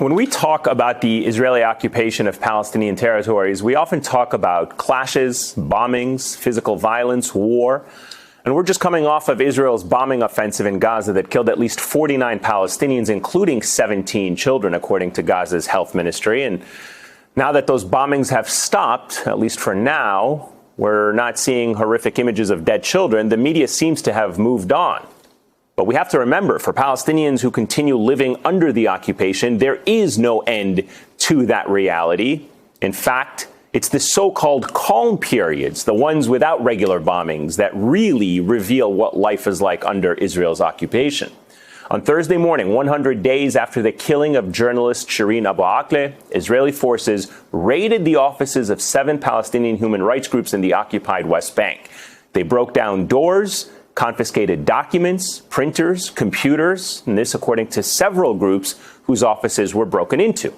When we talk about the Israeli occupation of Palestinian territories, we often talk about clashes, bombings, physical violence, war. And we're just coming off of Israel's bombing offensive in Gaza that killed at least 49 Palestinians, including 17 children, according to Gaza's health ministry. And now that those bombings have stopped, at least for now, we're not seeing horrific images of dead children. The media seems to have moved on. But we have to remember, for Palestinians who continue living under the occupation, there is no end to that reality. In fact, it's the so-called calm periods, the ones without regular bombings, that really reveal what life is like under Israel's occupation. On Thursday morning, 100 days after the killing of journalist Shireen Abu Akleh, Israeli forces raided the offices of 7 Palestinian human rights groups in the occupied West Bank. They broke down doors, confiscated documents, printers, computers, and this according to several groups whose offices were broken into.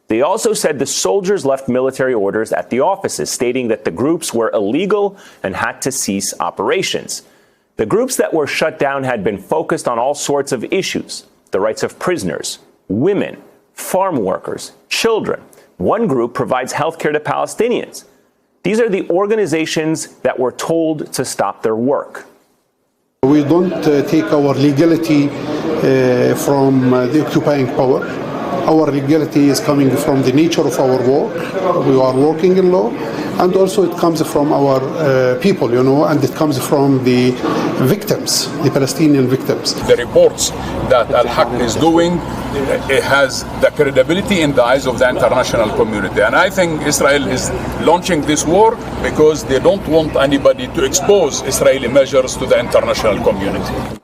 They also said the soldiers left military orders at the offices, stating that the groups were illegal and had to cease operations. The groups that were shut down had been focused on all sorts of issues: the rights of prisoners, women, farm workers, children. One group provides health care to Palestinians. These are the organizations that were told to stop their work. We don't take our legality from the occupying power. Our legality is coming from the nature of our work. We are working in law, and also it comes from our people, and it comes from the victims, the Palestinian victims. The reports that Al-Haq is doing, it has the credibility in the eyes of the international community. And I think Israel is launching this war because they don't want anybody to expose Israeli measures to the international community.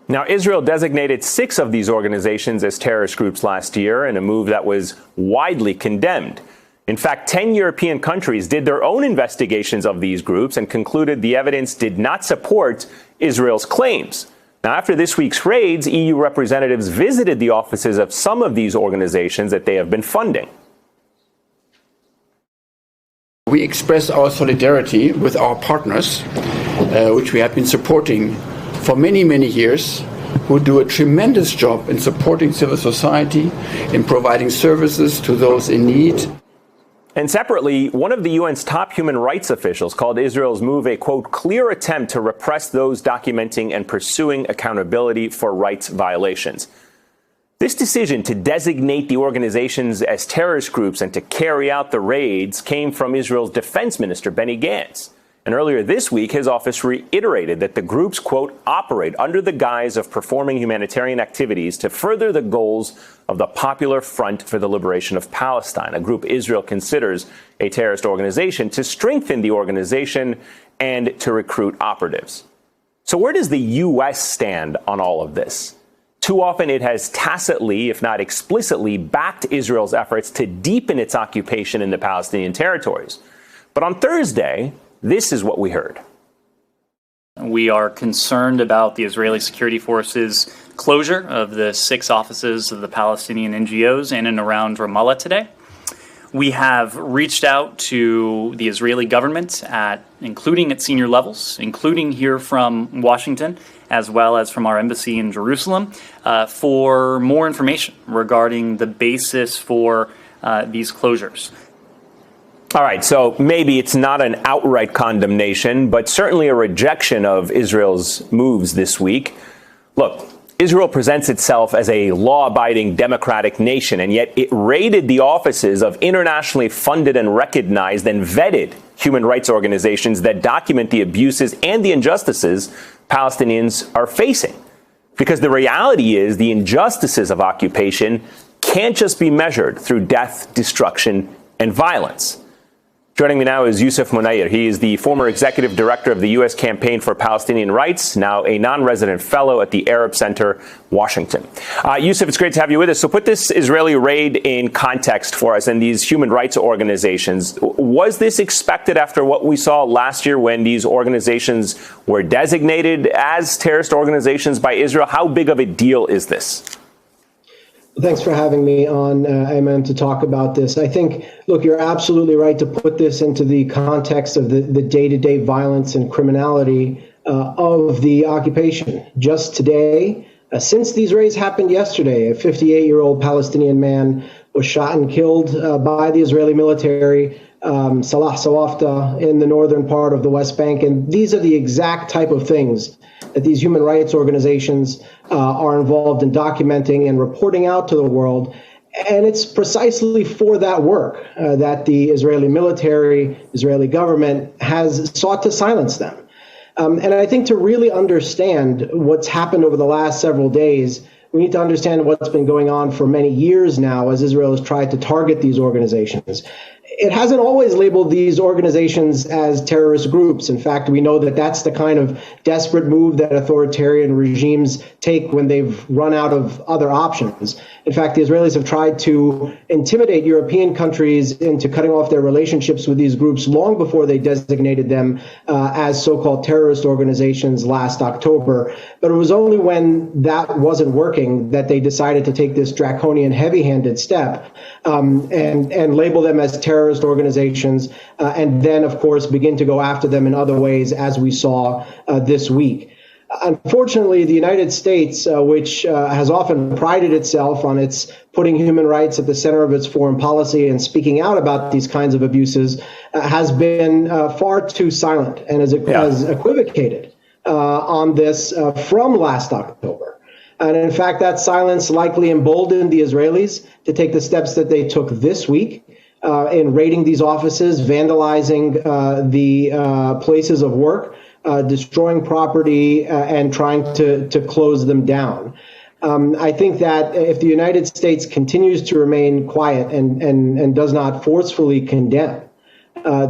Now, Israel designated 6 of these organizations as terrorist groups last year in a move that was widely condemned. In fact, 10 European countries did their own investigations of these groups and concluded the evidence did not support Israel's claims. Now, after this week's raids, EU representatives visited the offices of some of these organizations that they have been funding. We express our solidarity with our partners, which we have been supporting for many, many years, who do a tremendous job in supporting civil society, in providing services to those in need. And separately, one of the UN's top human rights officials called Israel's move a, quote, clear attempt to repress those documenting and pursuing accountability for rights violations. This decision to designate the organizations as terrorist groups and to carry out the raids came from Israel's defense minister, Benny Gantz. And earlier this week, his office reiterated that the groups, quote, operate under the guise of performing humanitarian activities to further the goals of the Popular Front for the Liberation of Palestine, a group Israel considers a terrorist organization, to strengthen the organization and to recruit operatives. So where does the U.S. stand on all of this? Too often it has tacitly, if not explicitly, backed Israel's efforts to deepen its occupation in the Palestinian territories. But on Thursday, this is what we heard. We are concerned about the Israeli security forces' closure of the 6 offices of the Palestinian NGOs in and around Ramallah today. We have reached out to the Israeli government, including at senior levels, including here from Washington, as well as from our embassy in Jerusalem, for more information regarding the basis for these closures. All right, so maybe it's not an outright condemnation, but certainly a rejection of Israel's moves this week. Look, Israel presents itself as a law-abiding democratic nation, and yet it raided the offices of internationally funded and recognized and vetted human rights organizations that document the abuses and the injustices Palestinians are facing. Because the reality is the injustices of occupation can't just be measured through death, destruction, and violence. Joining me now is Yousef Munayyer. He is the former executive director of the U.S. Campaign for Palestinian Rights, now a non-resident fellow at the Arab Center, Washington. Yousef, it's great to have you with us. So put this Israeli raid in context for us and these human rights organizations. Was this expected after what we saw last year when these organizations were designated as terrorist organizations by Israel? How big of a deal is this? Thanks for having me on, Ayman, to talk about this. I think, look, you're absolutely right to put this into the context of the day-to-day violence and criminality of the occupation. Just today, Since these raids happened yesterday, a 58-year-old Palestinian man was shot and killed by the Israeli military, Salah Sawafta, in the northern part of the West Bank. And these are the exact type of things that these human rights organizations are involved in documenting and reporting out to the world. And it's precisely for that work that the Israeli military, Israeli government has sought to silence them. And I think to really understand what's happened over the last several days, we need to understand what's been going on for many years now as Israel has tried to target these organizations. It hasn't always labeled these organizations as terrorist groups. In fact, we know that that's the kind of desperate move that authoritarian regimes take when they've run out of other options. In fact, the Israelis have tried to intimidate European countries into cutting off their relationships with these groups long before they designated them as so-called terrorist organizations last October. But it was only when that wasn't working that they decided to take this draconian, heavy-handed step and label them as terrorist organizations, and then, of course, begin to go after them in other ways, as we saw this week. Unfortunately, the United States, which has often prided itself on its putting human rights at the center of its foreign policy and speaking out about these kinds of abuses, has been far too silent and has equivocated on this from last October. And in fact, that silence likely emboldened the Israelis to take the steps that they took this week in raiding these offices, vandalizing the places of work, destroying property, and trying to close them down. I think that if the United States continues to remain quiet and does not forcefully condemn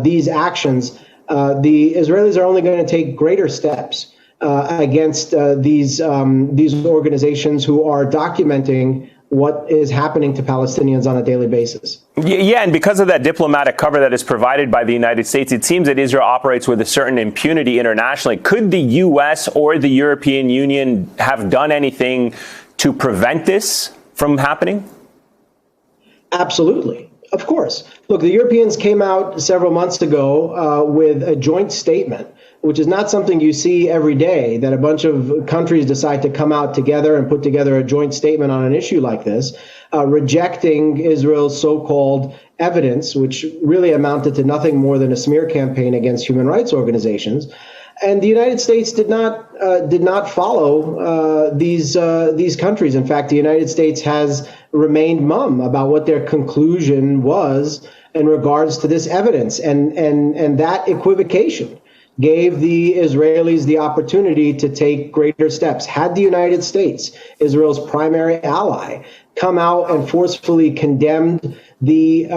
these actions, the Israelis are only going to take greater steps against these organizations who are documenting what is happening to Palestinians on a daily basis. Yeah, and because of that diplomatic cover that is provided by the United States, it seems that Israel operates with a certain impunity internationally. Could the U.S. or the European Union have done anything to prevent this from happening? Absolutely. Of course. Look, the Europeans came out several months ago with a joint statement, which is not something you see every day, that a bunch of countries decide to come out together and put together a joint statement on an issue like this, rejecting Israel's so-called evidence, which really amounted to nothing more than a smear campaign against human rights organizations. And the United States did not follow these countries. In fact, the United States has remained mum about what their conclusion was in regards to this evidence, and that equivocation gave the Israelis the opportunity to take greater steps. Had the United States, Israel's primary ally, come out and forcefully condemned the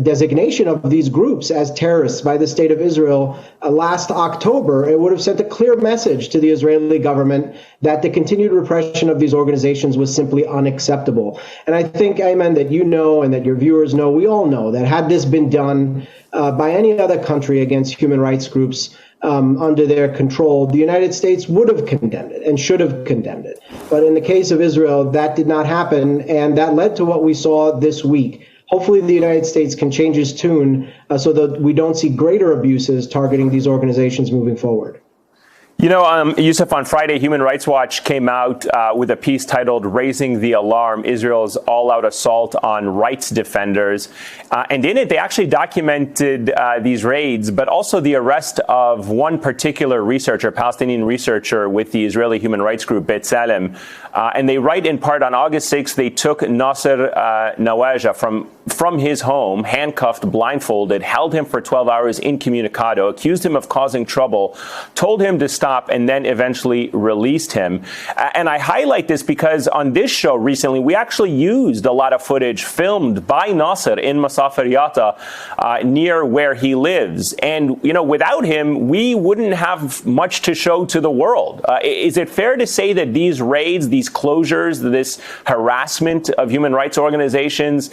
designation of these groups as terrorists by the state of Israel last October, it would have sent a clear message to the Israeli government that the continued repression of these organizations was simply unacceptable. And I think, Ayman, that you know and that your viewers know, we all know that had this been done by any other country against human rights groups under their control, the United States would have condemned it and should have condemned it. But in the case of Israel, that did not happen, and that led to what we saw this week. Hopefully the United States can change its tune so that we don't see greater abuses targeting these organizations moving forward. You know, Yusuf, on Friday, Human Rights Watch came out with a piece titled "Raising the Alarm: Israel's All-Out Assault on Rights Defenders." And in it, they actually documented these raids, but also the arrest of one particular researcher, Palestinian researcher with the Israeli human rights group B'Tselem. And they write in part, on August 6th, they took Nasser Nawaja from his home, handcuffed, blindfolded, held him for 12 hours incommunicado, accused him of causing trouble, told him to stop, and then eventually released him. And I highlight this because on this show recently, we actually used a lot of footage filmed by Nasser in Masafer Yatta, near where he lives. And, you know, without him, we wouldn't have much to show to the world. Is it fair to say that these raids, these closures, this harassment of human rights organizations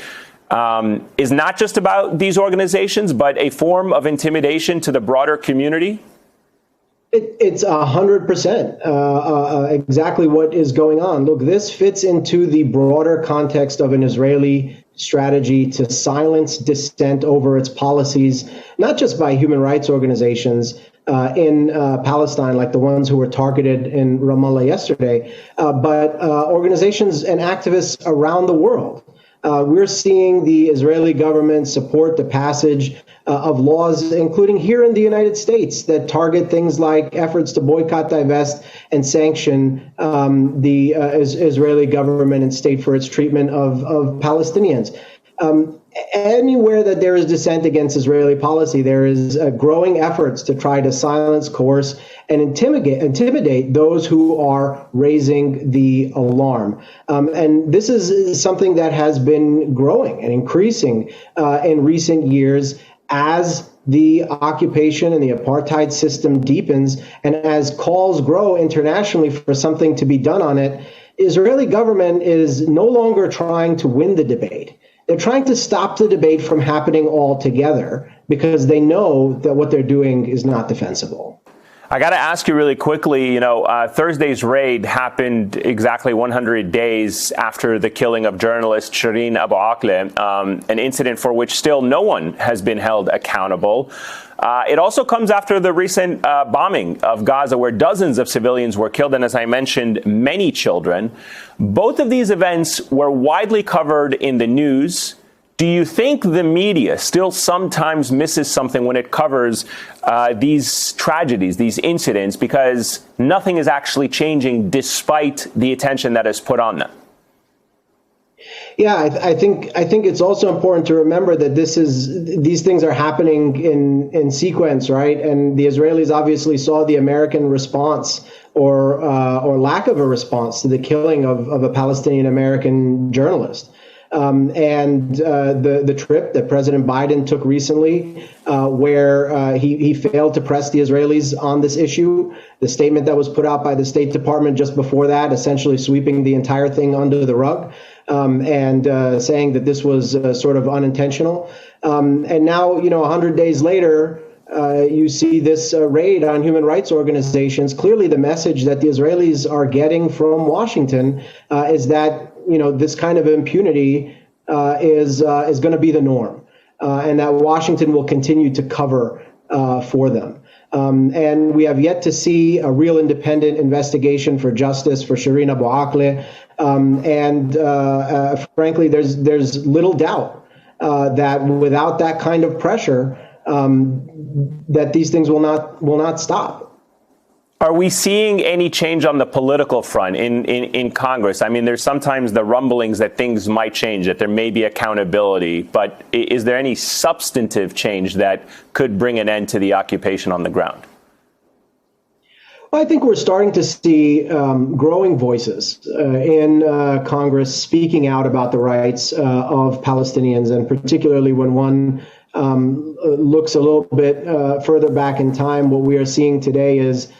is not just about these organizations, but a form of intimidation to the broader community? It's 100% exactly what is going on. Look, this fits into the broader context of an Israeli strategy to silence dissent over its policies, not just by human rights organizations, in Palestine, like the ones who were targeted in Ramallah yesterday, but organizations and activists around the world. We're seeing the Israeli government support the passage of laws, including here in the United States, that target things like efforts to boycott, divest, and sanction the Israeli government and state for its treatment of Palestinians. Anywhere that there is dissent against Israeli policy, there is growing efforts to try to silence, coerce, and intimidate those who are raising the alarm. And this is something that has been growing and increasing in recent years as the occupation and the apartheid system deepens, and as calls grow internationally for something to be done on it. Israeli government is no longer trying to win the debate. They're trying to stop the debate from happening altogether because they know that what they're doing is not defensible. I got to ask you really quickly, Thursday's raid happened exactly 100 days after the killing of journalist Shireen Abu Akleh, an incident for which still no one has been held accountable. It also comes after the recent bombing of Gaza, where dozens of civilians were killed, and as I mentioned, many children. Both of these events were widely covered in the news. Do you think the media still sometimes misses something when it covers these tragedies, these incidents, because nothing is actually changing despite the attention that is put on them? Yeah, I think it's also important to remember that these things are happening in sequence, right? And the Israelis obviously saw the American response or lack of a response to the killing of a Palestinian American journalist. And the trip that President Biden took recently, where he failed to press the Israelis on this issue, the statement that was put out by the State Department just before that, essentially sweeping the entire thing under the rug, and saying that this was sort of unintentional. And now, 100 days later, you see this raid on human rights organizations. Clearly, the message that the Israelis are getting from Washington is that this kind of impunity is going to be the norm, and that Washington will continue to cover for them. And we have yet to see a real independent investigation for justice for Shireen Abu Akleh. And frankly, there's little doubt that without that kind of pressure, that these things will not stop. Are we seeing any change on the political front in Congress? I mean, there's sometimes the rumblings that things might change, that there may be accountability, but is there any substantive change that could bring an end to the occupation on the ground? Well, I think we're starting to see growing voices in Congress speaking out about the rights of Palestinians, and particularly when one looks a little bit further back in time, what we are seeing today is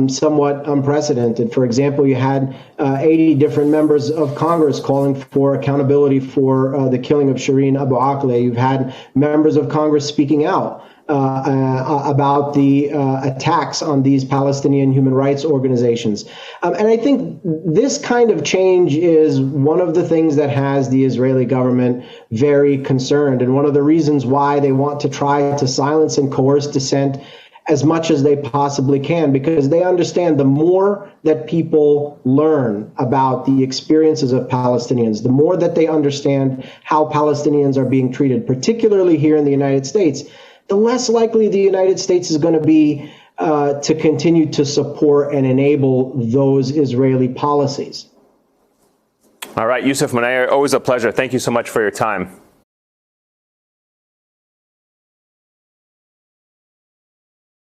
somewhat unprecedented. For example, you had 80 different members of Congress calling for accountability for the killing of Shireen Abu Akleh. You've had members of Congress speaking out about the attacks on these Palestinian human rights organizations. And I think this kind of change is one of the things that has the Israeli government very concerned, and one of the reasons why they want to try to silence and coerce dissent as much as they possibly can, because they understand the more that people learn about the experiences of Palestinians, the more that they understand how Palestinians are being treated, particularly here in the United States, the less likely the United States is going to be to continue to support and enable those Israeli policies. All right, Yousef Munayyer, always a pleasure. Thank you so much for your time.